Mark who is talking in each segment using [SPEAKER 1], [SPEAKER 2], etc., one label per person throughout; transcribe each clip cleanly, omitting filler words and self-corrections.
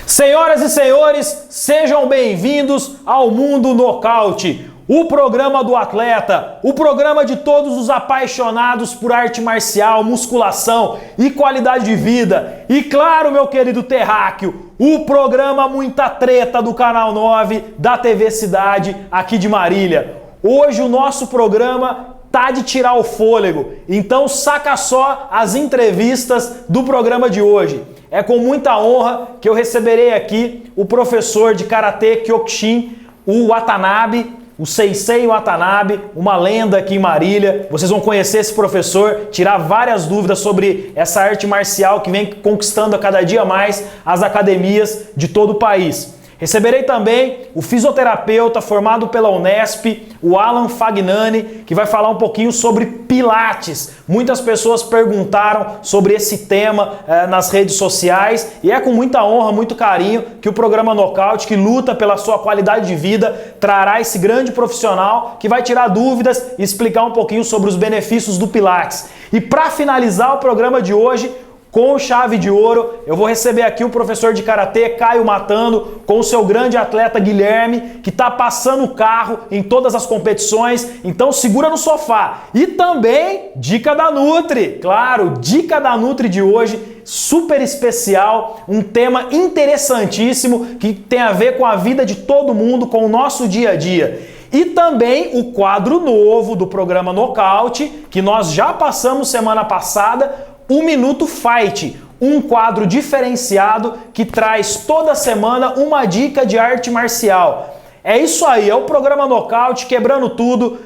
[SPEAKER 1] Senhoras e senhores, sejam bem-vindos ao Mundo Nocaute, o programa do atleta, o programa de todos os apaixonados por arte marcial, musculação e qualidade de vida. E claro, meu querido terráqueo, o programa Muita Treta do Canal 9 da TV Cidade aqui de Marília. Hoje o nosso programa tá de tirar o fôlego, então saca só as entrevistas do programa de hoje. É com muita honra que eu receberei aqui o professor de Karatê Kyokushin, o Watanabe, o Sensei Watanabe, uma lenda aqui em Marília. Vocês vão conhecer esse professor, tirar várias dúvidas sobre essa arte marcial que vem conquistando a cada dia mais as academias de todo o país. Receberei também o fisioterapeuta formado pela Unesp, o Alan Fagnani, que vai falar um pouquinho sobre Pilates. Muitas pessoas perguntaram sobre esse tema nas redes sociais e é com muita honra, muito carinho que o programa Nocaute, que luta pela sua qualidade de vida, trará esse grande profissional que vai tirar dúvidas e explicar um pouquinho sobre os benefícios do Pilates. E para finalizar o programa de hoje, com chave de ouro, eu vou receber aqui o professor de Karatê, Caio Matando, com o seu grande atleta Guilherme, que está passando o carro em todas as competições, então segura no sofá. E também, dica da Nutri, claro, dica da Nutri de hoje, super especial, um tema interessantíssimo que tem a ver com a vida de todo mundo, com o nosso dia a dia. E também o quadro novo do programa Nocaute, que nós já passamos semana passada, o Minuto Fight, um quadro diferenciado que traz toda semana uma dica de arte marcial. É isso aí, é o programa Nocaute quebrando tudo.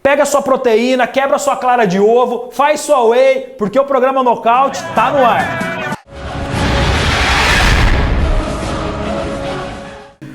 [SPEAKER 1] Pega sua proteína, quebra sua clara de ovo, faz sua whey, porque o programa Nocaute tá no ar.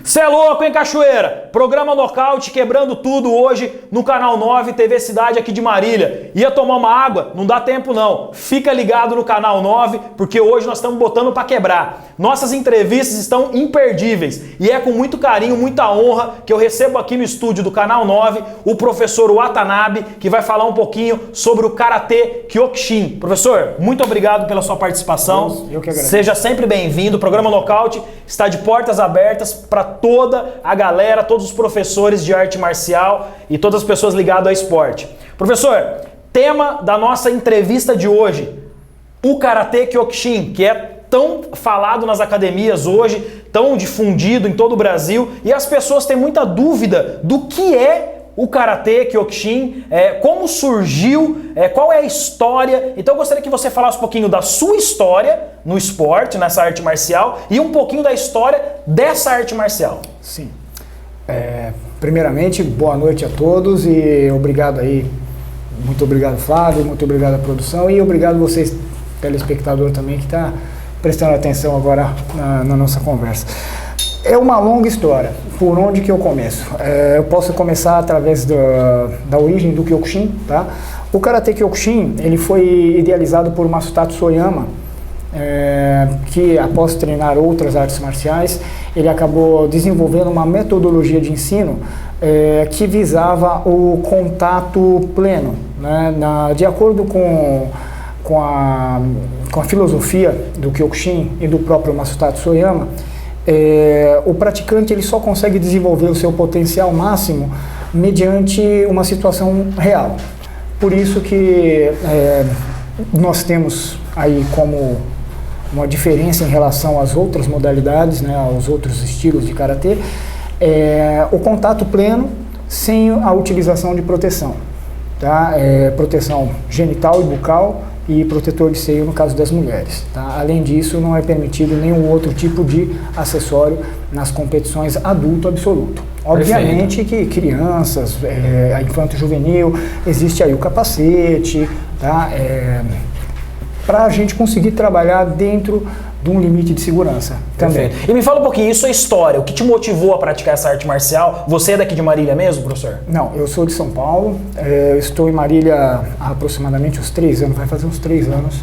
[SPEAKER 1] Cê é louco, hein, Cachoeira? Programa Nocaute quebrando tudo hoje no Canal 9 TV Cidade aqui de Marília. Ia tomar uma água? Não dá tempo não. Fica ligado no Canal 9 porque hoje nós estamos botando para quebrar. Nossas entrevistas estão imperdíveis e é com muito carinho, muita honra que eu recebo aqui no estúdio do Canal 9 o professor Watanabe, que vai falar um pouquinho sobre o Karatê Kyokushin. Professor, muito obrigado pela sua participação.
[SPEAKER 2] Eu que agradeço.
[SPEAKER 1] Seja sempre bem-vindo. O programa Nocaute está de portas abertas para toda a galera, todos os professores de arte marcial e todas as pessoas ligadas ao esporte. Professor, tema da nossa entrevista de hoje, o Karatê Kyokushin, que é tão falado nas academias hoje, tão difundido em todo o Brasil, e as pessoas têm muita dúvida do que é o Karatê Kyokushin, como surgiu, qual é a história. Então eu gostaria que você falasse um pouquinho da sua história no esporte, nessa arte marcial, e um pouquinho da história dessa arte marcial.
[SPEAKER 2] Sim. Primeiramente, boa noite a todos e obrigado aí, muito obrigado Flávio, muito obrigado à produção e obrigado vocês, telespectador também, que está prestando atenção agora na nossa conversa. É uma longa história. Por onde que eu começo? Eu posso começar através da origem do Kyokushin, tá? O Karatê Kyokushin, ele foi idealizado por Masutato Soyama, que após treinar outras artes marciais, ele acabou desenvolvendo uma metodologia de ensino que visava o contato pleno, né? De acordo com a filosofia do Kyokushin e do próprio Masutato Soyama, o praticante ele só consegue desenvolver o seu potencial máximo mediante uma situação real. Por isso que nós temos aí como uma diferença em relação às outras modalidades, né, aos outros estilos de karatê, o contato pleno sem a utilização de proteção, tá? Proteção genital e bucal e protetor de seio no caso das mulheres, tá? Além disso, não é permitido nenhum outro tipo de acessório nas competições adulto absoluto. Obviamente que crianças, a infanto-juvenil, existe aí o capacete, tá? Para a gente conseguir trabalhar dentro de um limite de segurança também.
[SPEAKER 1] Perfeito. E me fala um pouquinho, isso é história, o que te motivou a praticar essa arte marcial? Você é daqui de Marília mesmo, professor?
[SPEAKER 2] Não, eu sou de São Paulo, eu estou em Marília há aproximadamente uns 3 anos, vai fazer uns 3 anos.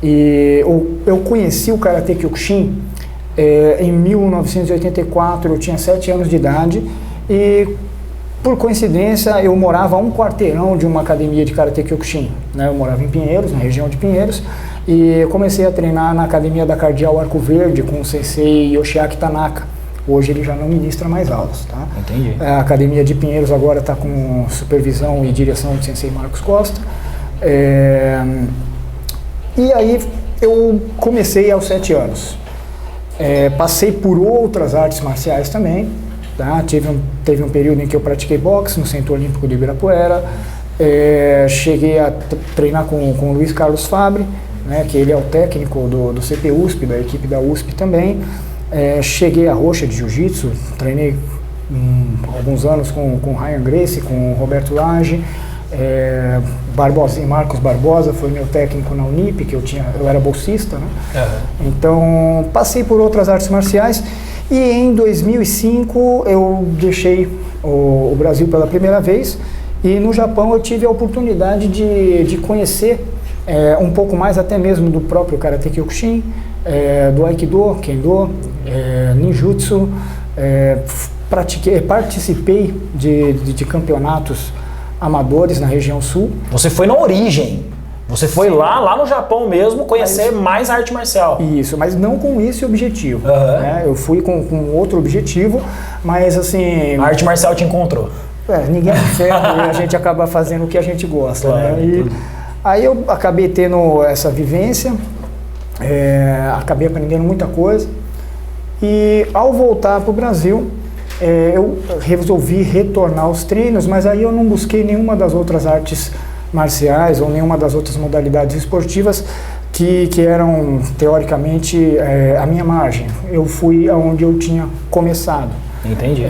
[SPEAKER 2] E eu conheci o Karatê Kyokushin em 1984, eu tinha 7 anos de idade e por coincidência eu morava a um quarteirão de uma academia de Karatê Kyokushin, né? Eu morava em Pinheiros, na região de Pinheiros, E eu comecei a treinar na Academia da Cardeal Arco Verde com o sensei Yoshiaki Tanaka. Hoje ele já não ministra mais aulas, tá?
[SPEAKER 1] Entendi.
[SPEAKER 2] A Academia de Pinheiros agora está com supervisão e direção do sensei Marcos Costa. E aí eu comecei aos 7 anos. Passei por outras artes marciais também, tá? Teve um período em que eu pratiquei boxe no Centro Olímpico de Ibirapuera. Cheguei a treinar com o Luiz Carlos Fabre, né, que ele é o técnico do CPUSP, da equipe da USP também. Cheguei a roxa de jiu-jitsu, treinei alguns anos com o Ryan Gracie, com o Roberto Lage. Marcos Barbosa foi meu técnico na Unip, que eu era bolsista, né? Uhum. Então passei por outras artes marciais e em 2005 eu deixei o Brasil pela primeira vez e no Japão eu tive a oportunidade de conhecer um pouco mais até mesmo do próprio Karate Kyokushin, do Aikido, Kendo, Ninjutsu. Participei de campeonatos amadores na região sul.
[SPEAKER 1] Você foi na origem. Você foi lá no Japão mesmo, conhecer mais arte marcial.
[SPEAKER 2] Isso, mas não com esse objetivo. Uhum. Né? Eu fui com outro objetivo, mas assim...
[SPEAKER 1] A arte marcial te encontrou.
[SPEAKER 2] Ninguém é ferro e a gente acaba fazendo o que a gente gosta. Claro, né? E aí eu acabei tendo essa vivência, acabei aprendendo muita coisa. E ao voltar para o Brasil, eu resolvi retornar aos treinos, mas aí eu não busquei nenhuma das outras artes marciais ou nenhuma das outras modalidades esportivas que eram, teoricamente, a minha margem. Eu fui aonde eu tinha começado.
[SPEAKER 1] Entendi.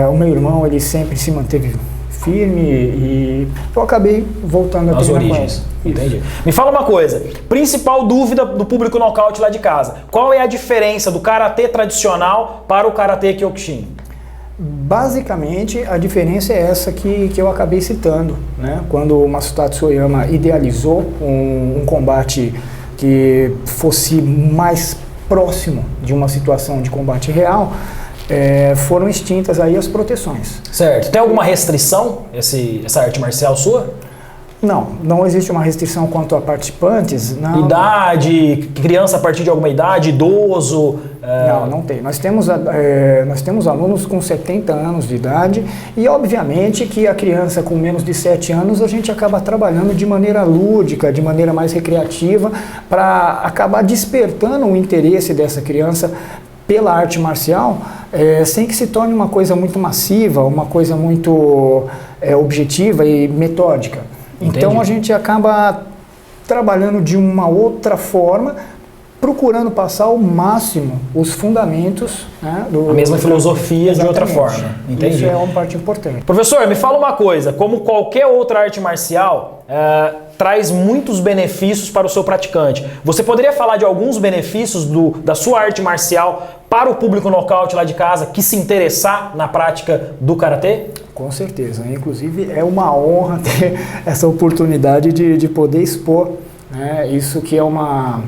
[SPEAKER 2] O meu irmão, ele sempre se manteve firme e eu acabei voltando a treinar com
[SPEAKER 1] origens. Entendi. Me fala uma coisa, principal dúvida do público nocaute lá de casa. Qual é a diferença do karatê tradicional para o karatê Kyokushin?
[SPEAKER 2] Basicamente, a diferença é essa que eu acabei citando, né? Quando o Masutatsu Oyama idealizou um combate que fosse mais próximo de uma situação de combate real, foram extintas aí as proteções.
[SPEAKER 1] Certo. Tem alguma restrição essa arte marcial sua?
[SPEAKER 2] Não existe uma restrição quanto a participantes. Não.
[SPEAKER 1] Idade, criança a partir de alguma idade, idoso?
[SPEAKER 2] Não tem. Nós temos alunos com 70 anos de idade e obviamente que a criança com menos de 7 anos a gente acaba trabalhando de maneira lúdica, de maneira mais recreativa, para acabar despertando o interesse dessa criança pela arte marcial, sem que se torne uma coisa muito massiva, uma coisa muito objetiva e metódica.
[SPEAKER 1] Entendi.
[SPEAKER 2] Então a gente acaba trabalhando de uma outra forma, procurando passar ao máximo os fundamentos, né,
[SPEAKER 1] a mesma filosofia de outra forma. Entendi.
[SPEAKER 2] Isso é uma parte importante.
[SPEAKER 1] Professor, me fala uma coisa, como qualquer outra arte marcial, traz muitos benefícios para o seu praticante. Você poderia falar de alguns benefícios da sua arte marcial para o público nocaute lá de casa que se interessar na prática do karatê?
[SPEAKER 2] Com certeza. Inclusive é uma honra ter essa oportunidade de poder expor, né? Isso que é uma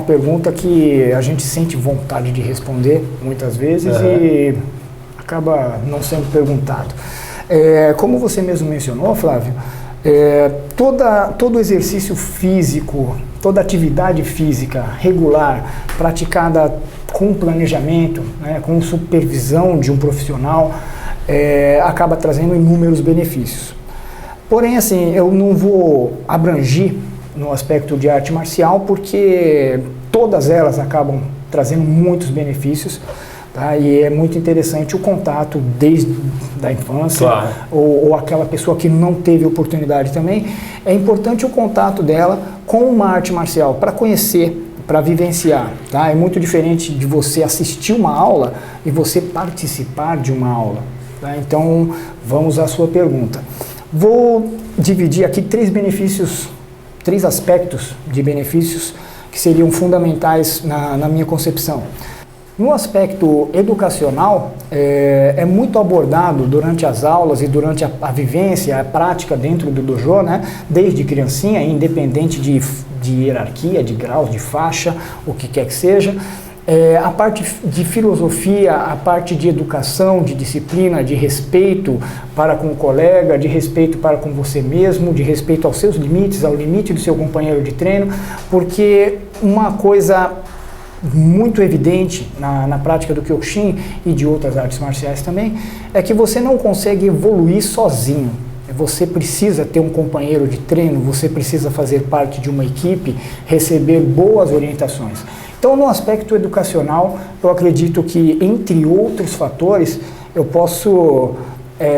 [SPEAKER 2] pergunta que a gente sente vontade de responder muitas vezes e acaba não sendo perguntado. Como você mesmo mencionou, Flávio, todo exercício físico, toda atividade física regular, praticada com planejamento, né, com supervisão de um profissional, acaba trazendo inúmeros benefícios. Porém, assim, eu não vou abrangir no aspecto de arte marcial, porque todas elas acabam trazendo muitos benefícios, tá? E é muito interessante o contato desde a infância, claro. ou aquela pessoa que não teve oportunidade também. É importante o contato dela com uma arte marcial, para conhecer, para vivenciar. Tá? É muito diferente de você assistir uma aula e você participar de uma aula. Tá? Então, vamos à sua pergunta. Vou dividir aqui três aspectos de benefícios que seriam fundamentais na minha concepção. No aspecto educacional, é muito abordado durante as aulas e durante a vivência, a prática dentro do dojo, né? Desde criancinha, independente de hierarquia, de grau, de faixa, o que quer que seja, A parte de filosofia, a parte de educação, de disciplina, de respeito para com o colega, de respeito para com você mesmo, de respeito aos seus limites, ao limite do seu companheiro de treino, porque uma coisa muito evidente na prática do Kyokushin e de outras artes marciais também, é que você não consegue evoluir sozinho. Você precisa ter um companheiro de treino, você precisa fazer parte de uma equipe, receber boas orientações. Então, no aspecto educacional, eu acredito que, entre outros fatores, eu posso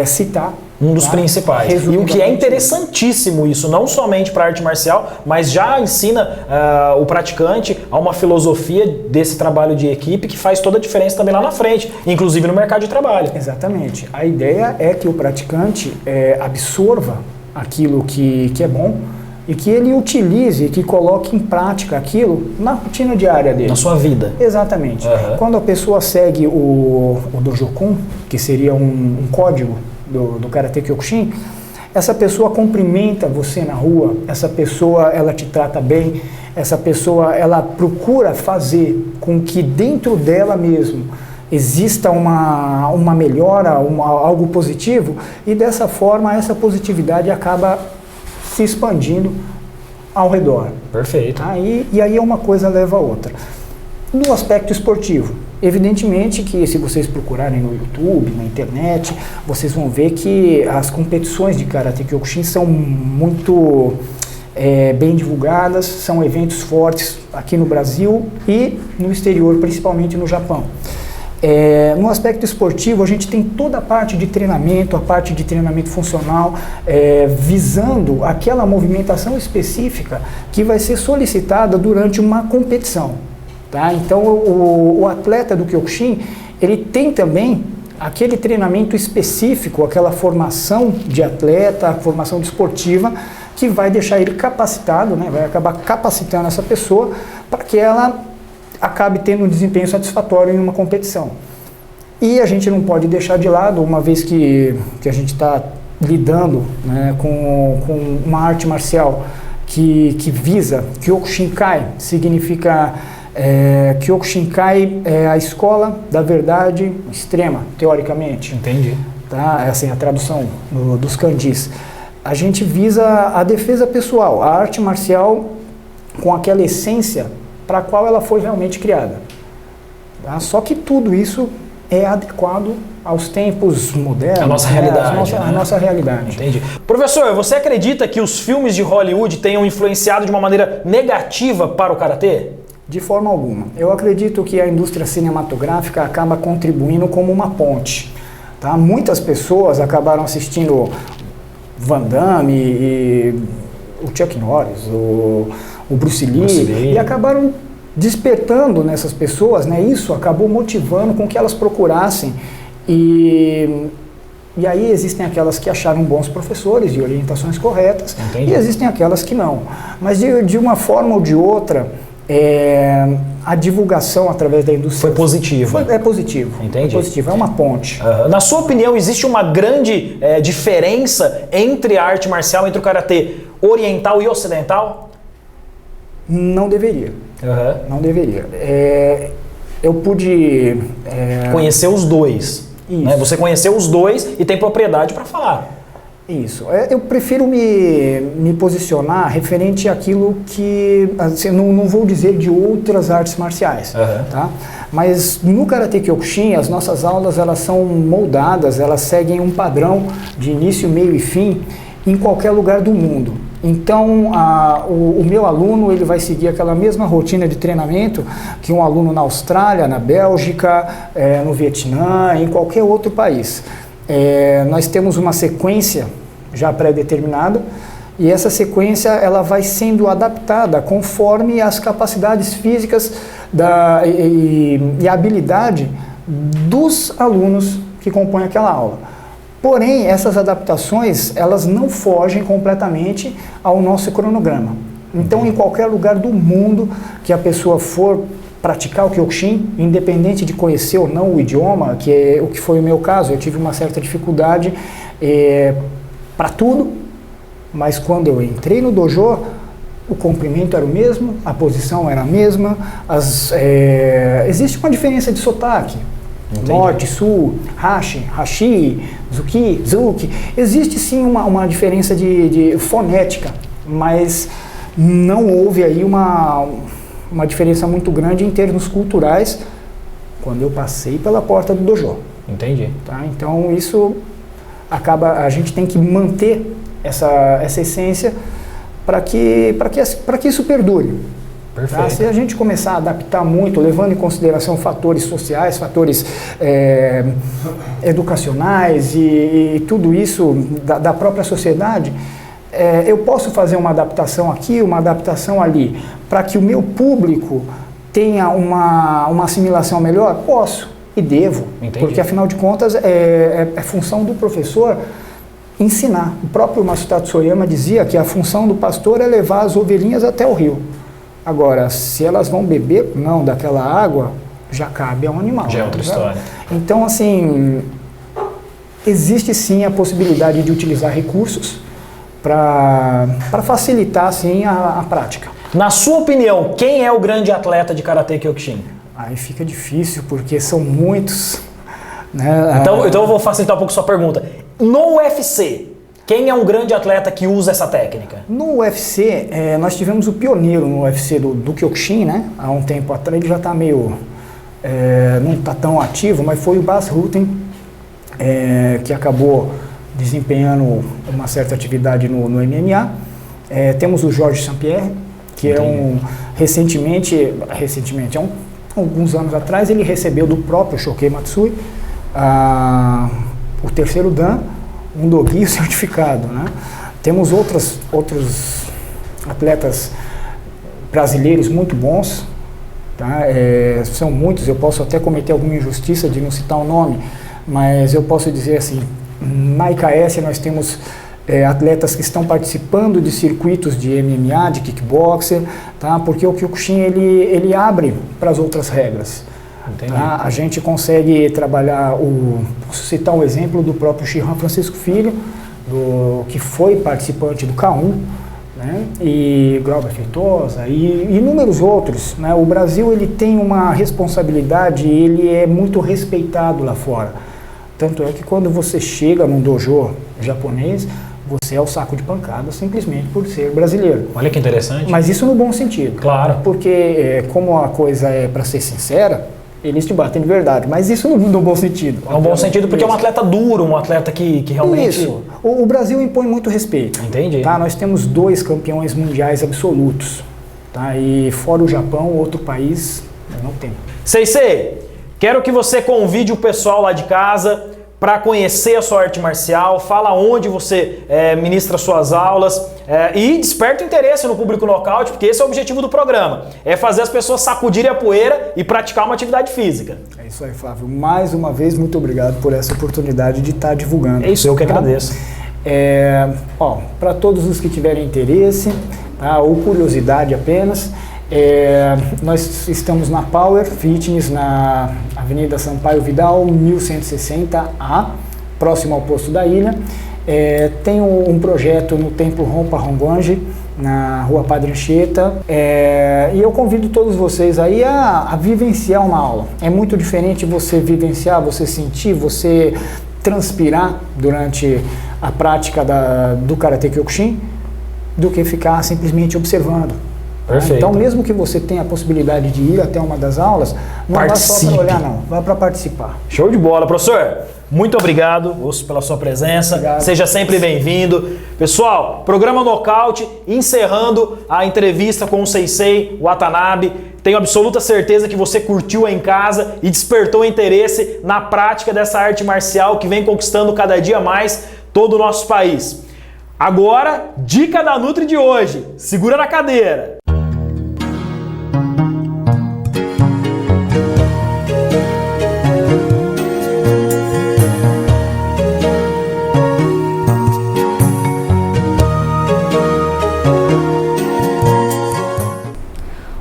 [SPEAKER 2] citar
[SPEAKER 1] um dos principais. E o que é interessantíssimo isso, não somente para a arte marcial, mas já ensina o praticante a uma filosofia desse trabalho de equipe que faz toda a diferença também lá na frente, inclusive no mercado de trabalho.
[SPEAKER 2] Exatamente. A ideia é que o praticante absorva aquilo que é bom e que ele utilize, que coloque em prática aquilo na rotina diária dele.
[SPEAKER 1] Na sua vida.
[SPEAKER 2] Exatamente. Quando a pessoa segue o Dojokun, que seria um código do Karate Kyokushin, essa pessoa cumprimenta você na rua, essa pessoa ela te trata bem, essa pessoa ela procura fazer com que dentro dela mesmo exista uma melhora, algo positivo, e dessa forma essa positividade acaba se expandindo ao redor.
[SPEAKER 1] Perfeito.
[SPEAKER 2] E aí uma coisa leva a outra. No aspecto esportivo, evidentemente que se vocês procurarem no YouTube, na internet, vocês vão ver que as competições de Karate Kyokushin são muito bem divulgadas, são eventos fortes aqui no Brasil e no exterior, principalmente no Japão. No aspecto esportivo, a gente tem toda a parte de treinamento, a parte de treinamento funcional, visando aquela movimentação específica que vai ser solicitada durante uma competição. Tá? Então, o atleta do Kyokushin, ele tem também aquele treinamento específico, aquela formação de atleta, a formação desportiva, que vai deixar ele capacitado, né? Vai acabar capacitando essa pessoa para que ela acabe tendo um desempenho satisfatório em uma competição. E a gente não pode deixar de lado, uma vez que a gente está lidando, né, com uma arte marcial que visa Kyokushinkai, significa Kyokushinkai é a escola da verdade extrema, teoricamente.
[SPEAKER 1] Entendi.
[SPEAKER 2] Tá? Essa é a tradução dos kanjis. A gente visa a defesa pessoal, a arte marcial com aquela essência para a qual ela foi realmente criada. Tá? Só que tudo isso é adequado aos tempos modernos.
[SPEAKER 1] A nossa realidade.
[SPEAKER 2] A nossa realidade.
[SPEAKER 1] Entendi. Professor, você acredita que os filmes de Hollywood tenham influenciado de uma maneira negativa para o Karatê?
[SPEAKER 2] De forma alguma. Eu acredito que a indústria cinematográfica acaba contribuindo como uma ponte. Tá? Muitas pessoas acabaram assistindo Van Damme e o Chuck Norris, o Bruce Lee, e acabaram despertando nessas pessoas, né? Isso acabou motivando com que elas procurassem. E aí existem aquelas que acharam bons professores e orientações corretas,
[SPEAKER 1] Entendi.
[SPEAKER 2] E existem aquelas que não. Mas de uma forma ou de outra, a divulgação através da indústria
[SPEAKER 1] foi positiva.
[SPEAKER 2] É positivo.
[SPEAKER 1] Entendi.
[SPEAKER 2] É positivo, é uma ponte.
[SPEAKER 1] Na sua opinião, existe uma grande diferença entre a arte marcial, entre o Karatê oriental e ocidental?
[SPEAKER 2] Não deveria. Não deveria. Eu pude
[SPEAKER 1] conhecer os dois. Né? Você conheceu os dois e tem propriedade para falar.
[SPEAKER 2] Isso. Eu prefiro me posicionar referente àquilo que, assim, não vou dizer de outras artes marciais, tá? Mas no Karate Kyokushin, as nossas aulas elas são moldadas, elas seguem um padrão de início, meio e fim em qualquer lugar do mundo. Então, o meu aluno ele vai seguir aquela mesma rotina de treinamento que um aluno na Austrália, na Bélgica, no Vietnã, em qualquer outro país. Nós temos uma sequência já pré-determinada e essa sequência ela vai sendo adaptada conforme as capacidades físicas e a habilidade dos alunos que compõem aquela aula. Porém, essas adaptações elas não fogem completamente ao nosso cronograma. Então, em qualquer lugar do mundo que a pessoa for praticar o Kyokushin, independente de conhecer ou não o idioma, que é o que foi o meu caso, eu tive uma certa dificuldade para tudo, mas quando eu entrei no dojo, o comprimento era o mesmo, a posição era a mesma, existe uma diferença de sotaque.
[SPEAKER 1] Entendi.
[SPEAKER 2] Norte, sul, hashi, zuki. Existe sim uma diferença de fonética, mas não houve aí uma diferença muito grande em termos culturais quando eu passei pela porta do dojo.
[SPEAKER 1] Entendi.
[SPEAKER 2] Tá? Então isso a gente tem que manter essa essência para que isso perdure.
[SPEAKER 1] Perfeito.
[SPEAKER 2] Tá? Se a gente começar a adaptar muito, levando em consideração fatores sociais, fatores educacionais e tudo isso da própria sociedade, eu posso fazer uma adaptação aqui, uma adaptação ali, para que o meu público tenha uma assimilação melhor? Posso e devo.
[SPEAKER 1] Entendi.
[SPEAKER 2] Porque afinal de contas é função do professor ensinar. O próprio Masutato Soyama dizia que a função do pastor é levar as ovelhinhas até o rio. Agora, se elas vão beber não daquela água, já cabe a um animal.
[SPEAKER 1] Já é outra história.
[SPEAKER 2] Então, assim, existe sim a possibilidade de utilizar recursos para facilitar assim, a prática.
[SPEAKER 1] Na sua opinião, quem é o grande atleta de Karatê Kyokushin?
[SPEAKER 2] Aí fica difícil, porque são muitos. Né?
[SPEAKER 1] Então eu vou facilitar um pouco sua pergunta. No UFC, quem é um grande atleta que usa essa técnica?
[SPEAKER 2] No UFC, nós tivemos o pioneiro no UFC do Kyokushin, né? Há um tempo atrás, ele já está meio... não está tão ativo, mas foi o Bas Rutten, que acabou desempenhando uma certa atividade no MMA. Temos o Jorge St-Pierre, que recentemente, alguns anos atrás, ele recebeu do próprio Shohei Matsui o terceiro Dan, um doguinho certificado, né? Temos outros atletas brasileiros muito bons, tá? São muitos, eu posso até cometer alguma injustiça de não citar o nome, mas eu posso dizer assim, na IKS nós temos atletas que estão participando de circuitos de MMA, de kickboxer, tá? Porque o Kyokushin ele abre para as outras regras. Tá? A gente consegue trabalhar, posso citar um exemplo do próprio Shihan Francisco Filho, que foi participante do K1, né? E Glauber Feitosa e inúmeros outros, né? O Brasil ele tem uma responsabilidade, ele é muito respeitado lá fora. Tanto é que quando você chega num dojo japonês, você é o saco de pancada simplesmente por ser brasileiro.
[SPEAKER 1] Olha que interessante.
[SPEAKER 2] Mas isso no bom sentido.
[SPEAKER 1] Claro.
[SPEAKER 2] Porque como a coisa é para ser sincera, eles te batem de verdade. Mas isso no bom sentido.
[SPEAKER 1] É um bom sentido porque é um atleta duro, um atleta que realmente...
[SPEAKER 2] Isso. O Brasil impõe muito respeito.
[SPEAKER 1] Entendi.
[SPEAKER 2] Tá? Nós temos 2 campeões mundiais absolutos. Tá? E fora o Japão, outro país, não tem.
[SPEAKER 1] Seisei, quero que você convide o pessoal lá de casa para conhecer a sua arte marcial, fala onde você ministra suas aulas e desperta o interesse no público nocaute, porque esse é o objetivo do programa, é fazer as pessoas sacudirem a poeira e praticar uma atividade física.
[SPEAKER 2] É isso aí, Flávio. Mais uma vez, muito obrigado por essa oportunidade de estar divulgando.
[SPEAKER 1] É isso, eu que agradeço.
[SPEAKER 2] Para todos os que tiverem interesse, tá, ou curiosidade apenas, nós estamos na Power Fitness, na Avenida Sampaio Vidal, 1160A, próximo ao posto da ilha. Tem um projeto no Templo Rompa Rongonji, na Rua Padre Anchieta, e eu convido todos vocês aí a vivenciar uma aula. É muito diferente você vivenciar, você sentir, você transpirar durante a prática do Karate Kyokushin, do que ficar simplesmente observando.
[SPEAKER 1] Perfeito.
[SPEAKER 2] Então, mesmo que você tenha a possibilidade de ir até uma das aulas, não vá só para olhar, não. Vá para participar.
[SPEAKER 1] Show de bola, professor. Muito obrigado, Osso, pela sua presença.
[SPEAKER 2] Obrigado.
[SPEAKER 1] Seja sempre bem-vindo. Pessoal, programa Nocaute, encerrando a entrevista com o Seisei Watanabe. Tenho absoluta certeza que você curtiu aí em casa e despertou interesse na prática dessa arte marcial que vem conquistando cada dia mais todo o nosso país. Agora, dica da Nutri de hoje. Segura na cadeira.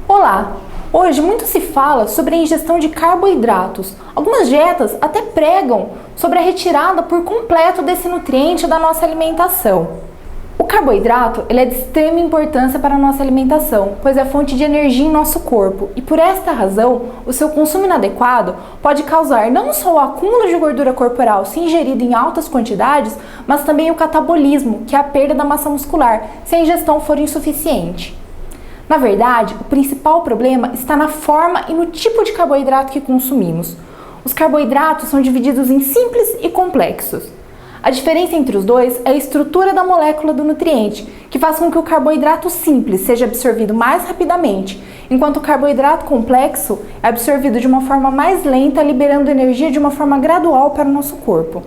[SPEAKER 3] Olá! Hoje muito se fala sobre a ingestão de carboidratos. Algumas dietas até pregam sobre a retirada por completo desse nutriente da nossa alimentação. O carboidrato ele é de extrema importância para a nossa alimentação, pois é fonte de energia em nosso corpo e por esta razão, o seu consumo inadequado pode causar não só o acúmulo de gordura corporal se ingerido em altas quantidades, mas também o catabolismo, que é a perda da massa muscular, se a ingestão for insuficiente. Na verdade, o principal problema está na forma e no tipo de carboidrato que consumimos. Os carboidratos são divididos em simples e complexos. A diferença entre os dois é a estrutura da molécula do nutriente, que faz com que o carboidrato simples seja absorvido mais rapidamente, enquanto o carboidrato complexo é absorvido de uma forma mais lenta, liberando energia de uma forma gradual para o nosso corpo.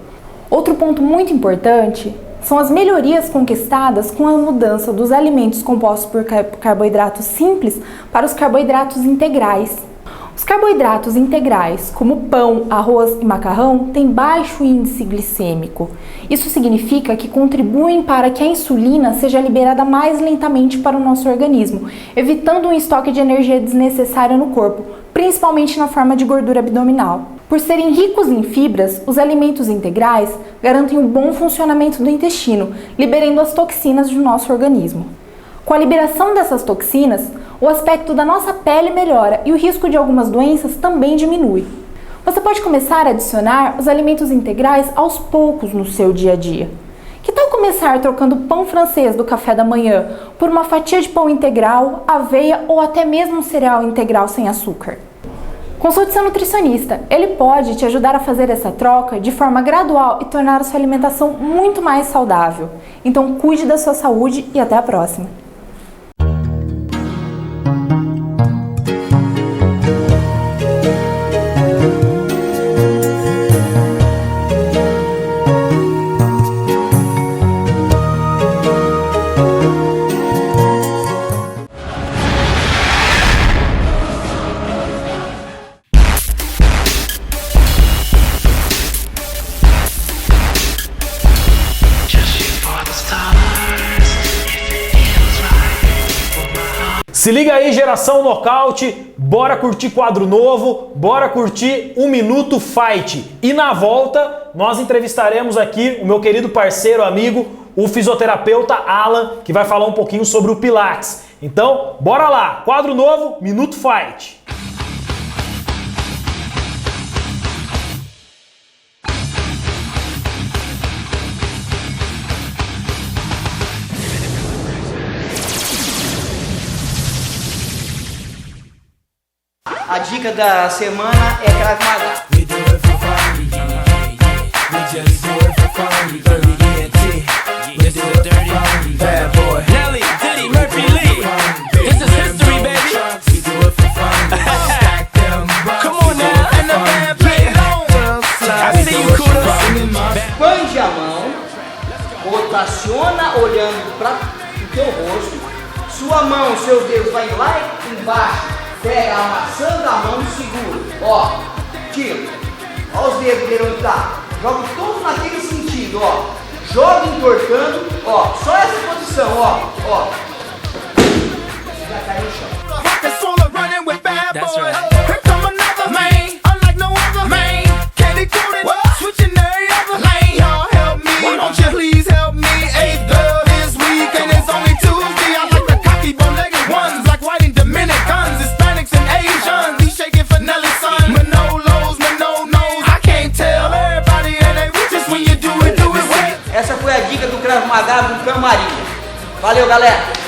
[SPEAKER 3] Outro ponto muito importante são as melhorias conquistadas com a mudança dos alimentos compostos por carboidratos simples para os carboidratos integrais. Os carboidratos integrais, como pão, arroz e macarrão, têm baixo índice glicêmico. Isso significa que contribuem para que a insulina seja liberada mais lentamente para o nosso organismo, evitando um estoque de energia desnecessária no corpo, principalmente na forma de gordura abdominal. Por serem ricos em fibras, os alimentos integrais garantem um bom funcionamento do intestino, liberando as toxinas do nosso organismo. Com a liberação dessas toxinas, o aspecto da nossa pele melhora e o risco de algumas doenças também diminui. Você pode começar a adicionar os alimentos integrais aos poucos no seu dia a dia. Que tal começar trocando pão francês do café da manhã por uma fatia de pão integral, aveia ou até mesmo um cereal integral sem açúcar? Consulte seu nutricionista, ele pode te ajudar a fazer essa troca de forma gradual e tornar a sua alimentação muito mais saudável. Então cuide da sua saúde e até a próxima!
[SPEAKER 1] Se liga aí, geração nocaute, bora curtir quadro novo, bora curtir 1 Minuto Fight. E na volta, nós entrevistaremos aqui o meu querido parceiro, amigo, o fisioterapeuta Alan, que vai falar um pouquinho sobre o Pilates. Então, bora lá, quadro novo, Minuto Fight.
[SPEAKER 4] A dica da semana é Krav Maga. Expande a mão, rotaciona olhando para o teu rosto, sua mão, seus dedos vai lá embaixo. Pega a maçã da mão e segura. Ó, tira. Ó os dedos dele onde tá. Joga todo naquele sentido, ó. Joga entortando, ó. Só essa posição, ó. Ó. Já cai no chão. Essa foi a dica do Krav Maga do Camarim. Valeu, galera!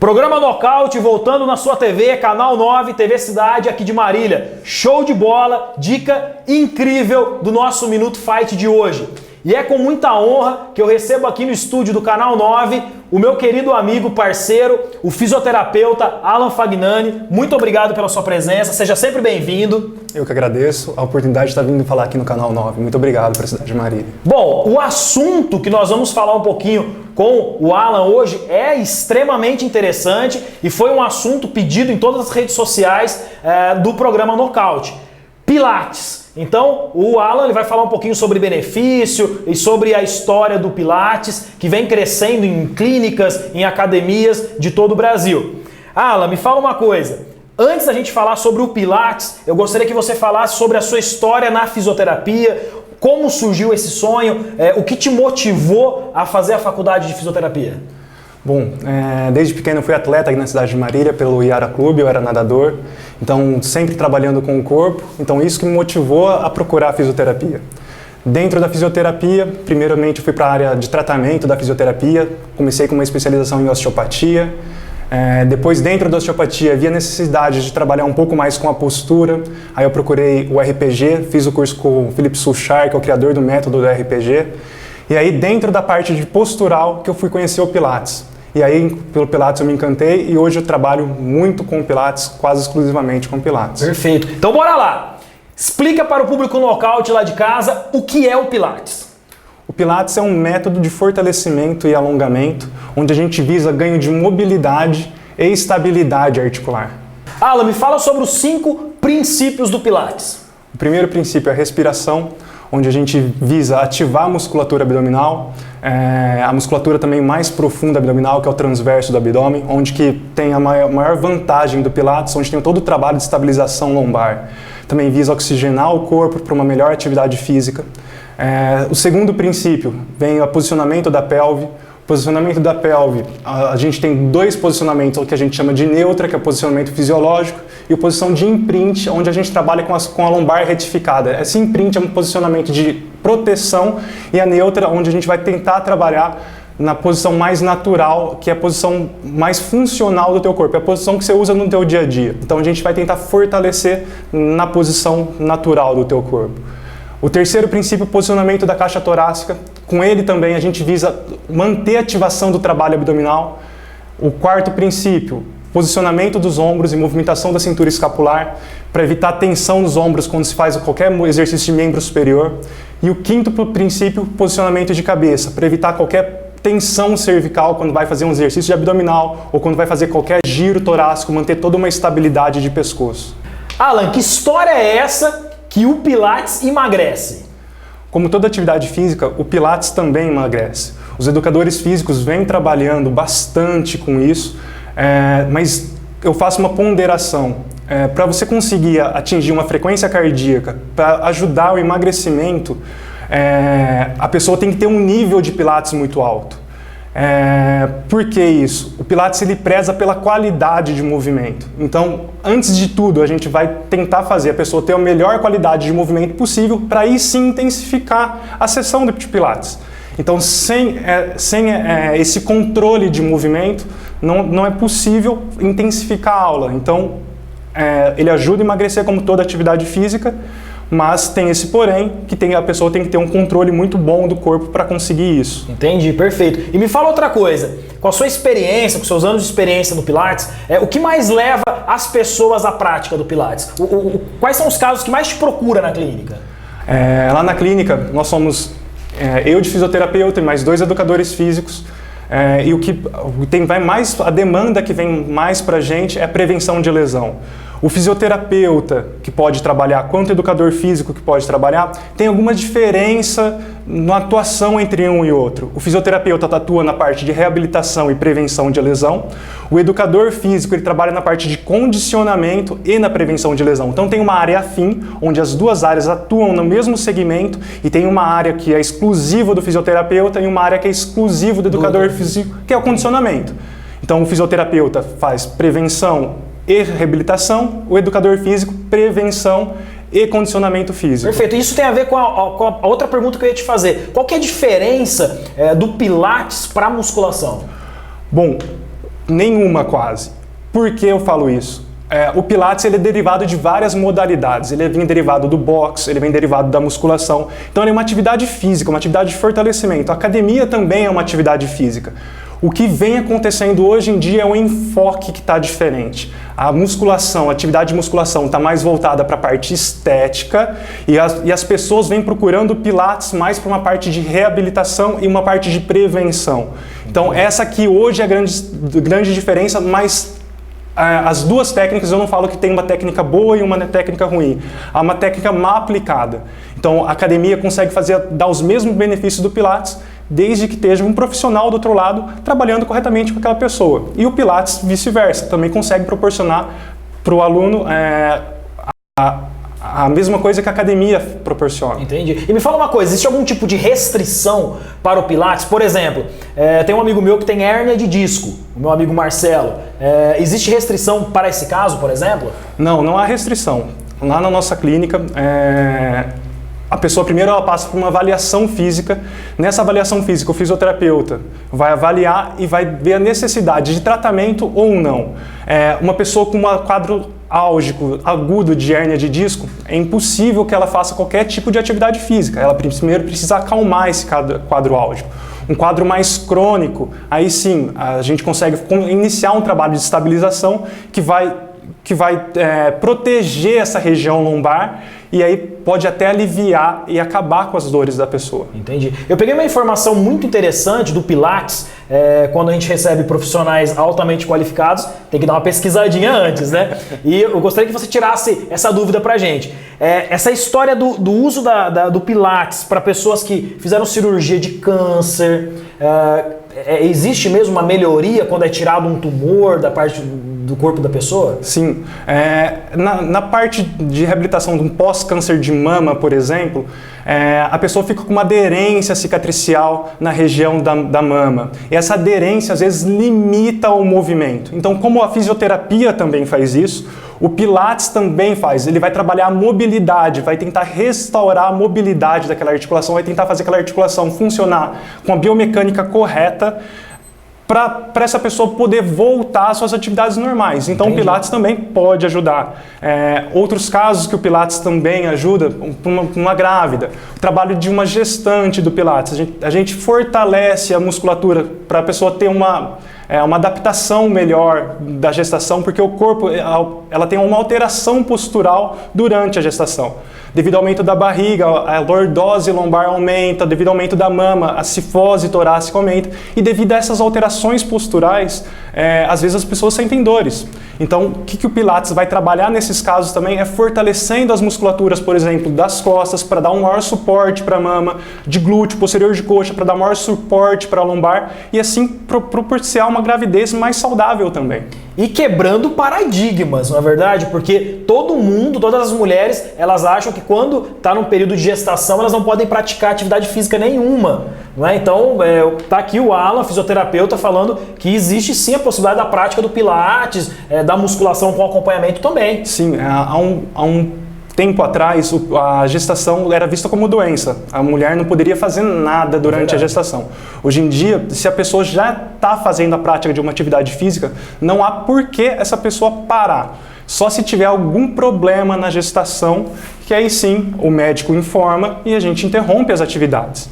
[SPEAKER 1] Programa Nocaute voltando na sua TV, Canal 9, TV Cidade aqui de Marília. Show de bola, dica incrível do nosso Minuto Fight de hoje. e é com muita honra que eu recebo aqui no estúdio do Canal 9 o meu querido amigo, parceiro, o fisioterapeuta Alan Fagnani. Muito obrigado pela sua presença, seja sempre bem-vindo.
[SPEAKER 5] Eu que agradeço a oportunidade de estar vindo falar aqui no Canal 9. Muito obrigado para a cidade de Marília.
[SPEAKER 1] Bom, o assunto que nós vamos falar um pouquinho com o Alan hoje é extremamente interessante e foi um assunto pedido em todas as redes sociais do programa Nocaute. Pilates. Então, o Alan ele vai falar um pouquinho sobre benefício e sobre a história do Pilates, que vem crescendo em clínicas, em academias de todo o Brasil. Alan, me fala uma coisa. Antes da gente falar sobre o Pilates, eu gostaria que você falasse sobre a sua história na fisioterapia, como surgiu esse sonho, o que te motivou a fazer a faculdade de fisioterapia?
[SPEAKER 5] Bom, desde pequeno eu fui atleta aqui na cidade de Marília pelo Iara Clube, eu era nadador, então sempre trabalhando com o corpo, então isso que me motivou a procurar a fisioterapia. Dentro da fisioterapia, primeiramente eu fui para a área de tratamento da fisioterapia, comecei com uma especialização em osteopatia, depois dentro da osteopatia havia necessidade de trabalhar um pouco mais com a postura, aí eu procurei o RPG, fiz o curso com o Philip Suchar, que é o criador do método do RPG, e aí dentro da parte de postural que eu fui conhecer o Pilates. E aí, pelo Pilates eu me encantei e hoje eu trabalho muito com Pilates, quase exclusivamente com Pilates.
[SPEAKER 1] Perfeito. Então bora lá. Explica para o público Nocaute lá de casa o que é o Pilates.
[SPEAKER 5] O Pilates é um método de fortalecimento e alongamento, onde a gente visa ganho de mobilidade e estabilidade articular.
[SPEAKER 1] Alan, me fala sobre os 5 princípios do Pilates.
[SPEAKER 5] O primeiro princípio é a respiração, onde a gente visa ativar a musculatura abdominal, a musculatura também mais profunda abdominal, que é o transverso do abdômen, onde que tem a maior vantagem do Pilates, onde tem todo o trabalho de estabilização lombar. Também visa oxigenar o corpo para uma melhor atividade física. O segundo princípio vem o posicionamento da pelve. Posicionamento da pelve, a gente tem 2 posicionamentos, o que a gente chama de neutra, que é o posicionamento fisiológico, e a posição de imprint, onde a gente trabalha com a lombar retificada. Esse imprint é um posicionamento de proteção e a neutra, onde a gente vai tentar trabalhar na posição mais natural, que é a posição mais funcional do teu corpo, é a posição que você usa no teu dia a dia. Então a gente vai tentar fortalecer na posição natural do teu corpo. O terceiro princípio, o posicionamento da caixa torácica. Com ele também a gente visa manter a ativação do trabalho abdominal. O quarto princípio, posicionamento dos ombros e movimentação da cintura escapular, para evitar tensão nos ombros quando se faz qualquer exercício de membro superior. E o quinto princípio, posicionamento de cabeça, para evitar qualquer tensão cervical quando vai fazer um exercício de abdominal ou quando vai fazer qualquer giro torácico, manter toda uma estabilidade de pescoço.
[SPEAKER 1] Alan, que história é essa que o Pilates emagrece?
[SPEAKER 5] Como toda atividade física, o Pilates também emagrece. Os educadores físicos vêm trabalhando bastante com isso, mas eu faço uma ponderação. Para você conseguir atingir uma frequência cardíaca, para ajudar o emagrecimento, a pessoa tem que ter um nível de Pilates muito alto. Por que isso? O Pilates ele preza pela qualidade de movimento. Então, antes de tudo, a gente vai tentar fazer a pessoa ter a melhor qualidade de movimento possível para aí sim intensificar a sessão de Pilates. Então, sem esse controle de movimento, não é possível intensificar a aula. Então, ele ajuda a emagrecer como toda atividade física, mas tem esse porém, que a pessoa tem que ter um controle muito bom do corpo para conseguir isso.
[SPEAKER 1] Entendi, perfeito. E me fala outra coisa, com a sua experiência, com seus anos de experiência no Pilates, o que mais leva as pessoas à prática do Pilates? Quais são os casos que mais te procura na clínica?
[SPEAKER 5] Lá na clínica, nós somos eu de fisioterapeuta e mais 2 educadores físicos, e o que vai mais, a demanda que vem mais para a gente é a prevenção de lesão. O fisioterapeuta que pode trabalhar, quanto o educador físico que pode trabalhar, tem alguma diferença na atuação entre um e outro. O fisioterapeuta atua na parte de reabilitação e prevenção de lesão. O educador físico ele trabalha na parte de condicionamento e na prevenção de lesão. Então tem uma área afim, onde as 2 áreas atuam no mesmo segmento e tem uma área que é exclusiva do fisioterapeuta e uma área que é exclusiva do educador físico, que é o condicionamento. Então o fisioterapeuta faz prevenção e reabilitação, o educador físico, prevenção e condicionamento físico.
[SPEAKER 1] Perfeito. Isso tem a ver com a outra pergunta que eu ia te fazer. Qual que é a diferença do Pilates para a musculação?
[SPEAKER 5] Bom, nenhuma quase. Por que eu falo isso? O Pilates ele é derivado de várias modalidades. Ele vem derivado do boxe, ele vem derivado da musculação. Então ele é uma atividade física, uma atividade de fortalecimento. A academia também é uma atividade física. O que vem acontecendo hoje em dia é um enfoque que está diferente. A musculação, a atividade de musculação está mais voltada para a parte estética e as pessoas vêm procurando o Pilates mais para uma parte de reabilitação e uma parte de prevenção. Então essa aqui hoje é a grande diferença, mas as duas técnicas, eu não falo que tem uma técnica boa e uma técnica ruim. Há uma técnica mal aplicada. Então, a academia consegue dar os mesmos benefícios do Pilates, desde que esteja um profissional do outro lado trabalhando corretamente com aquela pessoa. E o Pilates, vice-versa, também consegue proporcionar para o aluno a mesma coisa que a academia proporciona.
[SPEAKER 1] Entendi. E me fala uma coisa, existe algum tipo de restrição para o Pilates? Por exemplo, tem um amigo meu que tem hérnia de disco, o meu amigo Marcelo. Existe restrição para esse caso, por exemplo?
[SPEAKER 5] Não, não há restrição. Lá na nossa clínica, a pessoa primeiro ela passa por uma avaliação física. Nessa avaliação física, o fisioterapeuta vai avaliar e vai ver a necessidade de tratamento ou não. Uma pessoa com um quadro álgico, agudo de hérnia de disco, é impossível que ela faça qualquer tipo de atividade física. Ela primeiro precisa acalmar esse quadro álgico. Um quadro mais crônico, aí sim, a gente consegue iniciar um trabalho de estabilização que vai proteger essa região lombar e aí pode até aliviar e acabar com as dores da pessoa.
[SPEAKER 1] Entendi. Eu peguei uma informação muito interessante do Pilates, quando a gente recebe profissionais altamente qualificados, tem que dar uma pesquisadinha antes, né? E eu gostaria que você tirasse essa dúvida pra gente. Essa história do uso do Pilates para pessoas que fizeram cirurgia de câncer, existe mesmo uma melhoria quando é tirado um tumor da parte do corpo da pessoa?
[SPEAKER 5] Sim. Na parte de reabilitação de um pós-câncer de mama, por exemplo, a pessoa fica com uma aderência cicatricial na região da mama. E essa aderência, às vezes, limita o movimento. Então, como a fisioterapia também faz isso, o Pilates também faz. Ele vai trabalhar a mobilidade, vai tentar restaurar a mobilidade daquela articulação, vai tentar fazer aquela articulação funcionar com a biomecânica correta, para essa pessoa poder voltar às suas atividades normais. Então, Entendi. O Pilates também pode ajudar. Outros casos que o Pilates também ajuda, uma grávida, o trabalho de uma gestante do Pilates. A gente fortalece a musculatura para a pessoa ter uma adaptação melhor da gestação, porque o corpo ela tem uma alteração postural durante a gestação. Devido ao aumento da barriga, a lordose lombar aumenta, devido ao aumento da mama, a cifose torácica aumenta, e devido a essas alterações posturais, às vezes as pessoas sentem dores. Então, o que o Pilates vai trabalhar nesses casos também é fortalecendo as musculaturas, por exemplo, das costas, para dar um maior suporte para a mama, de glúteo, posterior de coxa, para dar maior suporte para a lombar, e assim proporcionar uma gravidez mais saudável também.
[SPEAKER 1] E quebrando paradigmas, não é verdade? Porque todas as mulheres, elas acham que quando está num período de gestação, elas não podem praticar atividade física nenhuma. Não é? Então, tá aqui o Alan, fisioterapeuta, falando que existe sim a possibilidade da prática do Pilates, da musculação com acompanhamento também.
[SPEAKER 5] Sim, há um tempo atrás, a gestação era vista como doença. A mulher não poderia fazer nada durante a gestação. Hoje em dia, se a pessoa já está fazendo a prática de uma atividade física, não há por que essa pessoa parar. Só se tiver algum problema na gestação, que aí sim o médico informa e a gente interrompe as atividades.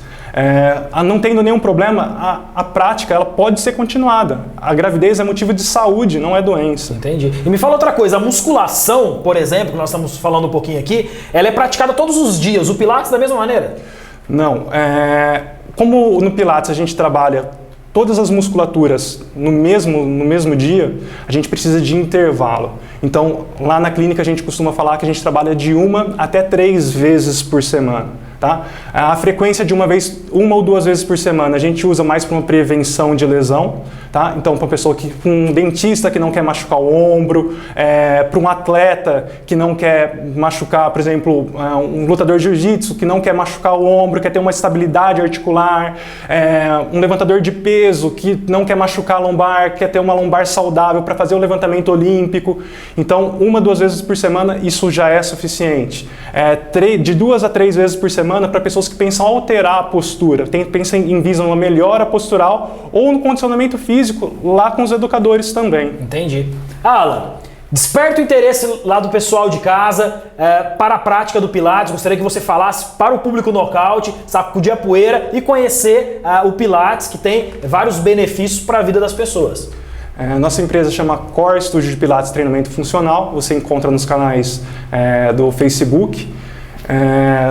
[SPEAKER 5] Não tendo nenhum problema, a prática ela pode ser continuada. A gravidez é motivo de saúde, não é doença.
[SPEAKER 1] Entendi. E me fala outra coisa, a musculação, por exemplo, que nós estamos falando um pouquinho aqui, ela é praticada todos os dias. O Pilates da mesma maneira?
[SPEAKER 5] Não. Como no Pilates a gente trabalha todas as musculaturas no mesmo dia, a gente precisa de intervalo. Então, lá na clínica a gente costuma falar que a gente trabalha de 1 até 3 vezes por semana. Tá? A frequência de 1 ou 2 vezes por semana a gente usa mais para uma prevenção de lesão, tá? Então para um dentista que não quer machucar o ombro, para um atleta que não quer machucar, por exemplo, um lutador de jiu-jitsu que não quer machucar o ombro, quer ter uma estabilidade articular, um levantador de peso que não quer machucar a lombar, quer ter uma lombar saudável para fazer o levantamento olímpico. Então 1 ou 2 vezes por semana isso já é suficiente. De 2 a 3 vezes por semana para pessoas que pensam alterar a postura, visam uma melhora postural ou no condicionamento físico, lá com os educadores também.
[SPEAKER 1] Entendi. Alan, Desperta o interesse lá do pessoal de casa para a prática do Pilates. Gostaria que você falasse para o público nocaute, sacudir a poeira e conhecer o Pilates, que tem vários benefícios para a vida das pessoas.
[SPEAKER 5] Nossa empresa chama Core Estúdio de Pilates Treinamento Funcional. Você encontra nos canais do Facebook.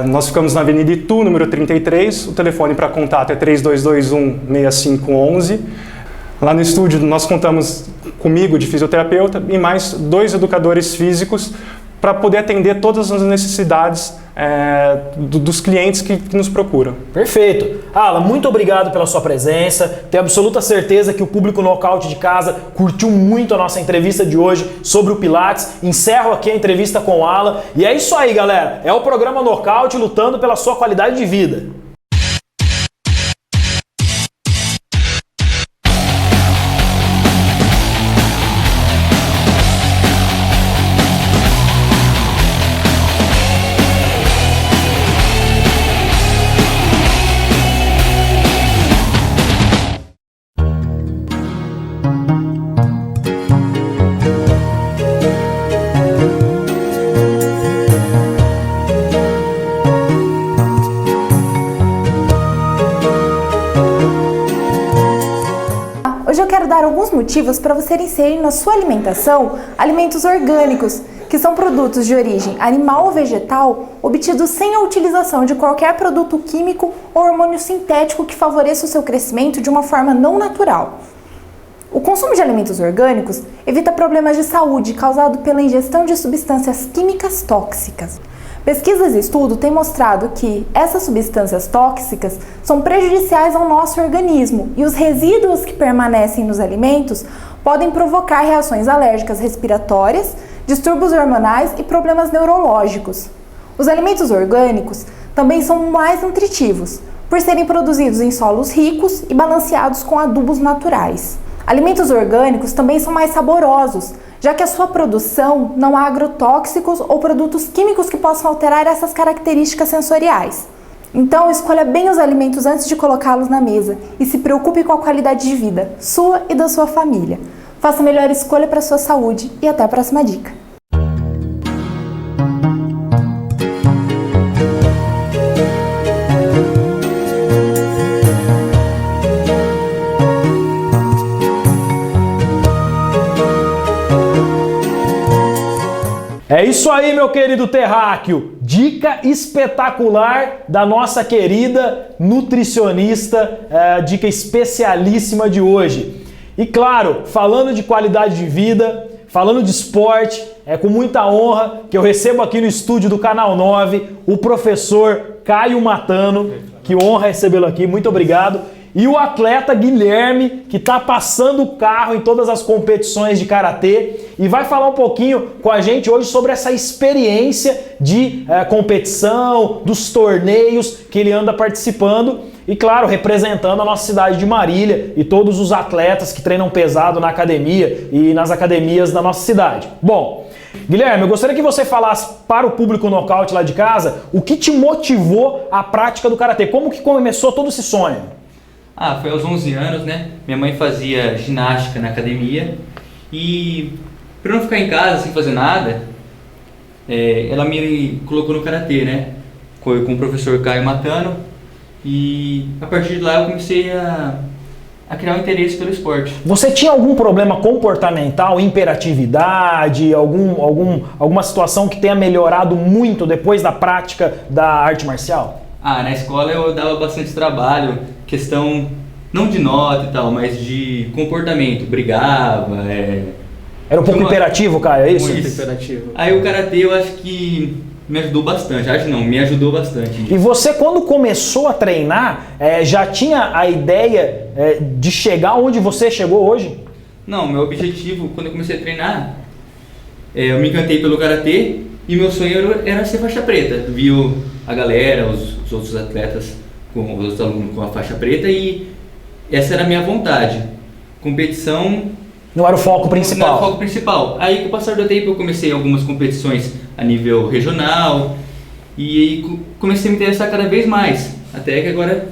[SPEAKER 5] Nós ficamos na Avenida Itu, número 33. O telefone para contato é 3221-6511. Lá no estúdio nós contamos comigo de fisioterapeuta e mais 2 educadores físicos para poder atender todas as necessidades dos clientes que nos procuram.
[SPEAKER 1] Perfeito. Alan, muito obrigado pela sua presença. Tenho absoluta certeza que o público nocaute de casa curtiu muito a nossa entrevista de hoje sobre o Pilates. Encerro aqui a entrevista com o Alan. E é isso aí, galera. É o programa Nocaute lutando pela sua qualidade de vida.
[SPEAKER 3] Hoje eu quero dar alguns motivos para você inserir na sua alimentação alimentos orgânicos, que são produtos de origem animal ou vegetal obtidos sem a utilização de qualquer produto químico ou hormônio sintético que favoreça o seu crescimento de uma forma não natural. O consumo de alimentos orgânicos evita problemas de saúde causados pela ingestão de substâncias químicas tóxicas. Pesquisas e estudos têm mostrado que essas substâncias tóxicas são prejudiciais ao nosso organismo e os resíduos que permanecem nos alimentos podem provocar reações alérgicas respiratórias, distúrbios hormonais e problemas neurológicos. Os alimentos orgânicos também são mais nutritivos, por serem produzidos em solos ricos e balanceados com adubos naturais. Alimentos orgânicos também são mais saborosos, já que a sua produção não há agrotóxicos ou produtos químicos que possam alterar essas características sensoriais. Então, escolha bem os alimentos antes de colocá-los na mesa e se preocupe com a qualidade de vida sua e da sua família. Faça a melhor escolha para a sua saúde e até a próxima dica.
[SPEAKER 1] É isso aí, meu querido terráqueo. Dica espetacular da nossa querida nutricionista, dica especialíssima de hoje. E claro, falando de qualidade de vida, falando de esporte, é com muita honra que eu recebo aqui no estúdio do Canal 9 o professor Caio Matano. Que honra recebê-lo aqui, muito obrigado. E o atleta Guilherme, que está passando o carro em todas as competições de karatê e vai falar um pouquinho com a gente hoje sobre essa experiência de competição, dos torneios que ele anda participando e, claro, representando a nossa cidade de Marília e todos os atletas que treinam pesado na academia e nas academias da nossa cidade. Bom, Guilherme, eu gostaria que você falasse para o público nocaute lá de casa o que te motivou à prática do karatê, como que começou todo esse sonho?
[SPEAKER 6] Foi aos 11 anos, né? Minha mãe fazia ginástica na academia e, para não ficar em casa sem fazer nada, ela me colocou no karatê, né? Com o professor Caio Matano, e a partir de lá eu comecei a criar um interesse pelo esporte.
[SPEAKER 1] Você tinha algum problema comportamental, hiperatividade, alguma situação que tenha melhorado muito depois da prática da arte marcial?
[SPEAKER 6] Na escola eu dava bastante trabalho, questão não de nota e tal, mas de comportamento, brigava.
[SPEAKER 1] Era um pouco hiperativo, Caio, é isso?
[SPEAKER 6] Muito hiperativo. Aí o karatê eu acho que me ajudou bastante, me ajudou bastante.
[SPEAKER 1] E você, quando começou a treinar, já tinha a ideia de chegar onde você chegou hoje?
[SPEAKER 6] Não, meu objetivo, quando eu comecei a treinar, eu me encantei pelo karatê e meu sonho era ser faixa preta. Viu a galera, os outros atletas, os outros alunos com a faixa preta, e essa era a minha vontade. Competição...
[SPEAKER 1] Não era o foco principal?
[SPEAKER 6] Não era o foco principal. Aí, com o passar do tempo, eu comecei algumas competições a nível regional e aí comecei a me interessar cada vez mais. Até que agora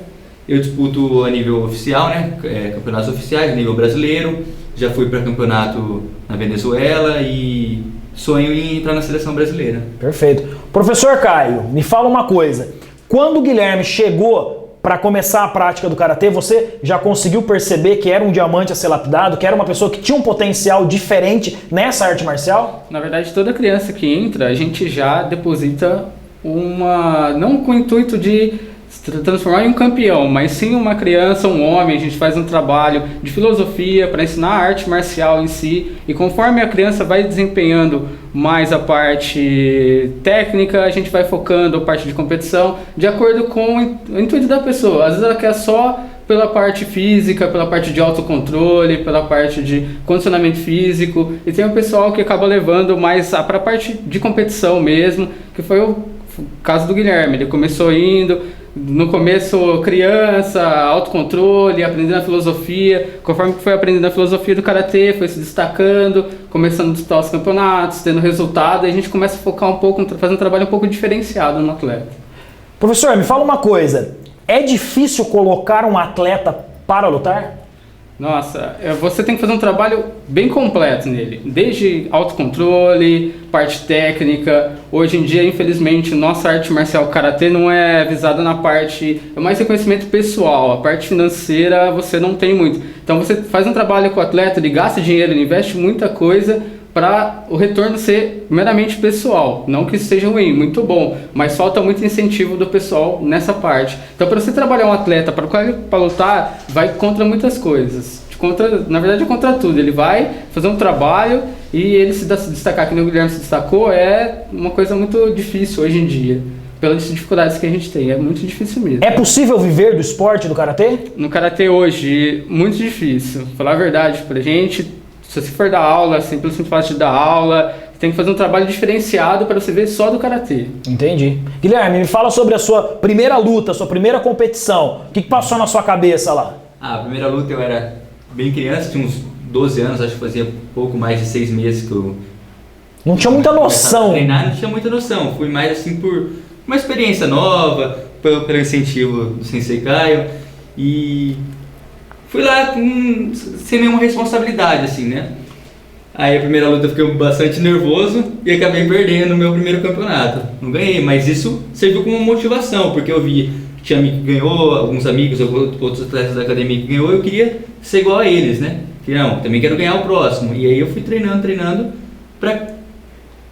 [SPEAKER 6] eu disputo a nível oficial, né? Campeonatos oficiais, a nível brasileiro, já fui para campeonato na Venezuela e sonho em entrar na seleção brasileira.
[SPEAKER 1] Perfeito. Professor Caio, me fala uma coisa. Quando o Guilherme chegou para começar a prática do karatê, você já conseguiu perceber que era um diamante a ser lapidado, que era uma pessoa que tinha um potencial diferente nessa arte marcial?
[SPEAKER 7] Na verdade, toda criança que entra, a gente já deposita não com o intuito de se transformar em um campeão, mas sim uma criança, um homem. A gente faz um trabalho de filosofia para ensinar a arte marcial em si, e conforme a criança vai desempenhando mais a parte técnica, a gente vai focando a parte de competição de acordo com o intuito da pessoa. Às vezes ela quer só pela parte física, pela parte de autocontrole, pela parte de condicionamento físico, e tem o pessoal que acaba levando mais para a parte de competição mesmo, que foi o caso do Guilherme. Ele começou indo, no começo criança, autocontrole, aprendendo a filosofia. Conforme foi aprendendo a filosofia do karatê, foi se destacando, começando a disputar os campeonatos, tendo resultado, e a gente começa a focar um pouco, fazer um trabalho um pouco diferenciado no atleta.
[SPEAKER 1] Professor, me fala uma coisa. É difícil colocar um atleta para lutar?
[SPEAKER 7] Nossa, você tem que fazer um trabalho bem completo nele, desde autocontrole, parte técnica. Hoje em dia, infelizmente, nossa arte marcial karatê não é visada na parte, é mais reconhecimento pessoal. A parte financeira você não tem muito. Então você faz um trabalho com o atleta, ele gasta dinheiro, ele investe muita coisa para o retorno ser meramente pessoal. Não que isso seja ruim, muito bom, mas falta muito incentivo do pessoal nessa parte. Então, para você trabalhar um atleta para lutar, vai contra muitas coisas. Na verdade, contra tudo. Ele vai fazer um trabalho e ele se destacar, que nem o Guilherme se destacou, é uma coisa muito difícil hoje em dia. Pelas dificuldades que a gente tem, é muito difícil mesmo.
[SPEAKER 1] É possível viver do esporte do karatê?
[SPEAKER 7] No karatê hoje, muito difícil. Falar a verdade pra gente, se você for dar aula, simplesmente fazer de dar aula, tem que fazer um trabalho diferenciado para você ver só do karatê.
[SPEAKER 1] Entendi. Guilherme, me fala sobre a sua primeira luta, sua primeira competição. O que passou na sua cabeça lá?
[SPEAKER 6] A primeira luta eu era bem criança, tinha uns 12 anos, acho que fazia pouco mais de 6 meses que eu...
[SPEAKER 1] Não tinha muita noção.
[SPEAKER 6] Treinar, não tinha muita noção. Fui mais assim por uma experiência nova, pelo incentivo do Sensei Caio, e fui lá sem nenhuma responsabilidade, assim, né? Aí a primeira luta eu fiquei bastante nervoso e acabei perdendo o meu primeiro campeonato. Não ganhei, mas isso serviu como motivação, porque eu vi que tinha amigo que ganhou, alguns amigos, outros atletas da academia que ganhou, eu queria ser igual a eles, né? Que não, também quero ganhar o próximo. E aí eu fui treinando para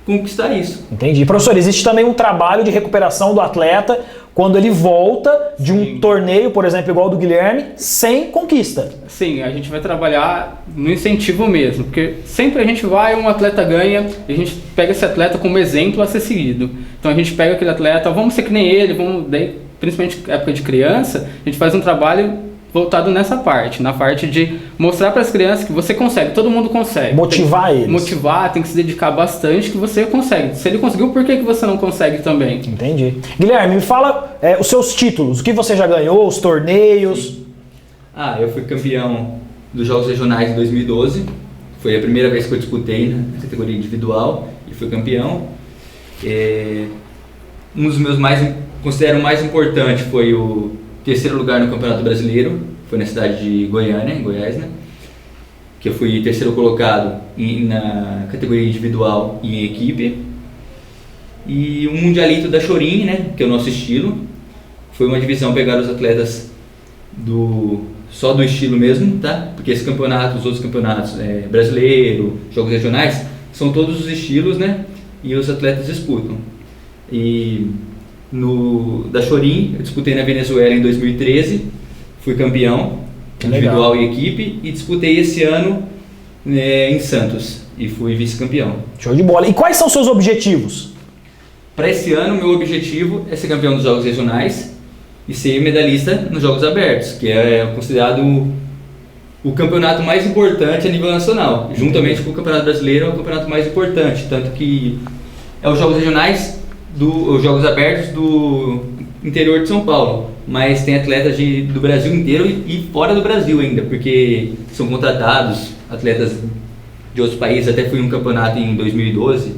[SPEAKER 6] conquistar isso.
[SPEAKER 1] Entendi. Professor, existe também um trabalho de recuperação do atleta quando ele volta de um torneio, por exemplo, igual ao do Guilherme, sem conquista.
[SPEAKER 7] Sim, a gente vai trabalhar no incentivo mesmo, porque sempre a gente vai, um atleta ganha, e a gente pega esse atleta como exemplo a ser seguido. Então a gente pega aquele atleta, vamos ser que nem ele, daí, principalmente na época de criança, a gente faz um trabalho voltado nessa parte, na parte de mostrar para as crianças que você consegue, todo mundo consegue.
[SPEAKER 1] Motivar eles.
[SPEAKER 7] Motivar, tem que se dedicar bastante que você consegue. Se ele conseguiu, por que você não consegue também?
[SPEAKER 1] Entendi. Guilherme, me fala os seus títulos, o que você já ganhou, os torneios.
[SPEAKER 6] Sim. Eu fui campeão dos Jogos Regionais em 2012, foi a primeira vez que eu disputei na categoria individual e fui campeão. Um dos meus considero mais importante foi o terceiro lugar no Campeonato Brasileiro, foi na cidade de Goiânia, em Goiás, né? Que eu fui terceiro colocado na categoria individual e em equipe. E o Mundialito da Chorin, né? Que é o nosso estilo. Foi uma divisão pegar os atletas só do estilo mesmo, tá? Porque os outros campeonatos brasileiro, jogos regionais, são todos os estilos, né? E os atletas disputam. E da Chorin, eu disputei na Venezuela em 2013, fui campeão individual e equipe, e disputei esse ano em Santos e fui vice-campeão.
[SPEAKER 1] Show de bola. E quais são seus objetivos?
[SPEAKER 6] Para esse ano, meu objetivo é ser campeão dos Jogos Regionais e ser medalhista nos Jogos Abertos, que é considerado o campeonato mais importante a nível nacional. Juntamente com o Campeonato Brasileiro, é o campeonato mais importante, tanto que é os Jogos Regionais os Jogos Abertos do interior de São Paulo, mas tem atletas do Brasil inteiro e fora do Brasil ainda, porque são contratados atletas de outros países. Até fui em um campeonato em 2012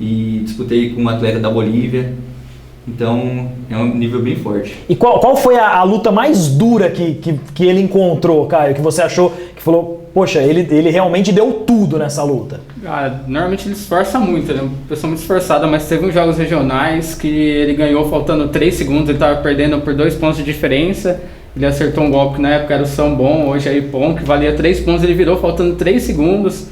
[SPEAKER 6] e disputei com um atleta da Bolívia, Então é um nível bem forte.
[SPEAKER 1] E qual foi a luta mais dura que ele encontrou, Caio? Que você achou, que falou, poxa, ele realmente deu tudo nessa luta?
[SPEAKER 7] Normalmente ele esforça muito, ele é uma pessoa muito esforçada, mas teve uns jogos regionais que ele ganhou faltando 3 segundos, ele estava perdendo por 2 pontos de diferença. Ele acertou um golpe que na época era o Sambon, hoje é Ippon, que valia 3 pontos, ele virou faltando 3 segundos.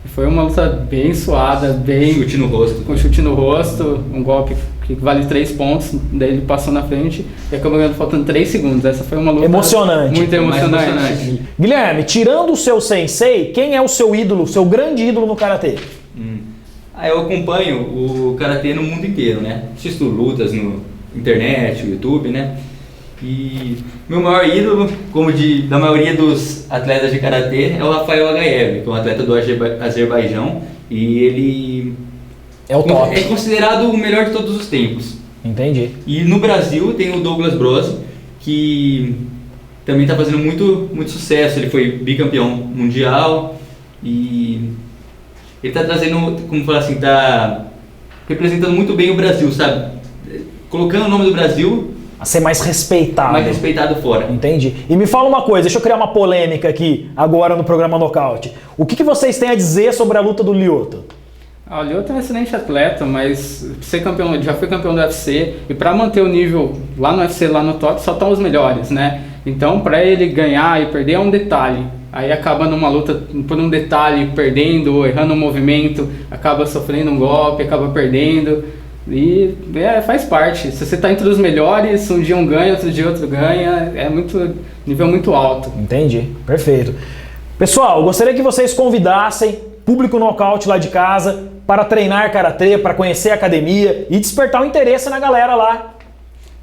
[SPEAKER 7] Foi uma luta bem suada, bem...
[SPEAKER 6] Chute no rosto.
[SPEAKER 7] Com chute no rosto, um golpe que vale 3 pontos, daí ele passou na frente e acabou ganhando faltando 3 segundos. Essa foi uma luta
[SPEAKER 1] emocionante.
[SPEAKER 7] Muito emocionante.
[SPEAKER 1] Guilherme, tirando o seu sensei, quem é o seu ídolo, seu grande ídolo no Karatê?
[SPEAKER 6] Eu acompanho o Karatê no mundo inteiro, né? Assisto lutas no internet, no YouTube, né? E meu maior ídolo, como da maioria dos atletas de Karatê, é o Rafael Agaev, que é um atleta do Azerbaijão, e ele
[SPEAKER 1] é o top.
[SPEAKER 6] É considerado o melhor de todos os tempos.
[SPEAKER 1] Entendi.
[SPEAKER 6] E no Brasil tem o Douglas Bros, que também está fazendo muito sucesso. Ele foi bicampeão mundial e ele está trazendo, como falar assim, está representando muito bem o Brasil, sabe? Colocando o nome do Brasil
[SPEAKER 1] a ser mais respeitado.
[SPEAKER 6] Mais respeitado fora.
[SPEAKER 1] Entendi. E me fala uma coisa, deixa eu criar uma polêmica aqui, agora no programa Nocaute. O que vocês têm a dizer sobre a luta do Lyoto?
[SPEAKER 7] O Lyoto é um excelente atleta, mas ser campeão, já foi campeão do UFC, e para manter o nível lá no UFC, lá no top, só estão os melhores, né? Então, para ele ganhar e perder é um detalhe. Aí acaba numa luta por um detalhe, perdendo, errando um movimento, acaba sofrendo um golpe, acaba perdendo. E faz parte. Se você está entre os melhores, um dia um ganha, outro dia outro ganha, é nível muito alto.
[SPEAKER 1] Entendi, perfeito. Pessoal, eu gostaria que vocês convidassem público Nocaute lá de casa para treinar Karatê, para conhecer a academia e despertar o interesse na galera lá.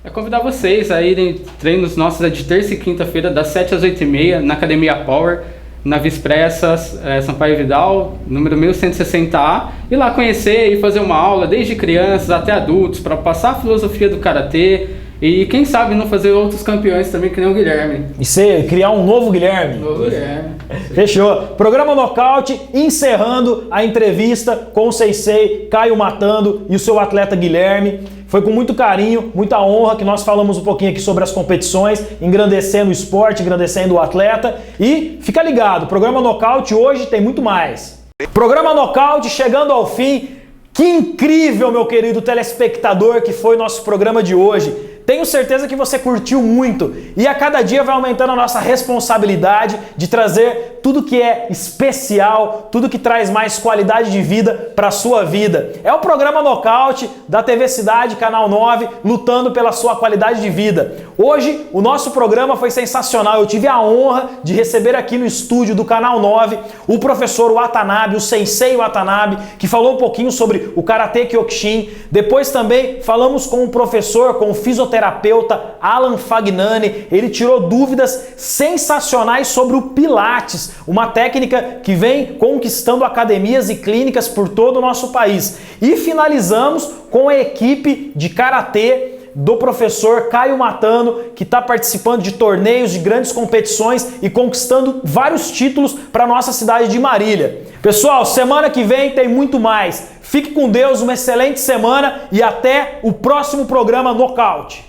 [SPEAKER 7] É convidar vocês a irem treinos nossos de terça e quinta-feira, das 7 às 8h30, na Academia Power, na Vispressas, Sampaio Vidal, número 1160A, e lá conhecer e fazer uma aula, desde crianças até adultos, para passar a filosofia do Karatê e quem sabe não fazer outros campeões também, que nem o Guilherme.
[SPEAKER 1] E criar um novo Guilherme.
[SPEAKER 7] Novo Guilherme.
[SPEAKER 1] Fechou. Programa Nocaute, encerrando a entrevista com o Sensei Caio Matando e o seu atleta Guilherme. Foi com muito carinho, muita honra que nós falamos um pouquinho aqui sobre as competições, engrandecendo o esporte, engrandecendo o atleta. E fica ligado, o programa Nocaute hoje tem muito mais. Programa Nocaute chegando ao fim. Que incrível, meu querido telespectador, que foi nosso programa de hoje. Tenho certeza que você curtiu muito e a cada dia vai aumentando a nossa responsabilidade de trazer tudo que é especial, tudo que traz mais qualidade de vida para a sua vida. É o programa Nocaute da TV Cidade, Canal 9, lutando pela sua qualidade de vida. Hoje o nosso programa foi sensacional, eu tive a honra de receber aqui no estúdio do Canal 9 o professor Watanabe, o Sensei Watanabe, que falou um pouquinho sobre o Karatê Kyokushin. Depois também falamos com o professor, com o fisioterapeuta Alan Fagnani. Ele tirou dúvidas sensacionais sobre o Pilates, uma técnica que vem conquistando academias e clínicas por todo o nosso país. E finalizamos com a equipe de Karatê do professor Caio Matando, que está participando de torneios, de grandes competições e conquistando vários títulos para a nossa cidade de Marília. Pessoal, semana que vem tem muito mais. Fique com Deus, uma excelente semana e até o próximo programa Nocaute.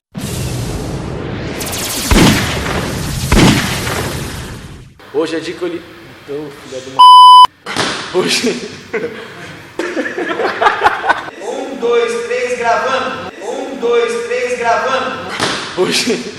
[SPEAKER 8] Hoje é dia que eu li... Hoje...
[SPEAKER 4] 1, 2, 3, gravando. 1, 2, 3, gravando.
[SPEAKER 8] Hoje...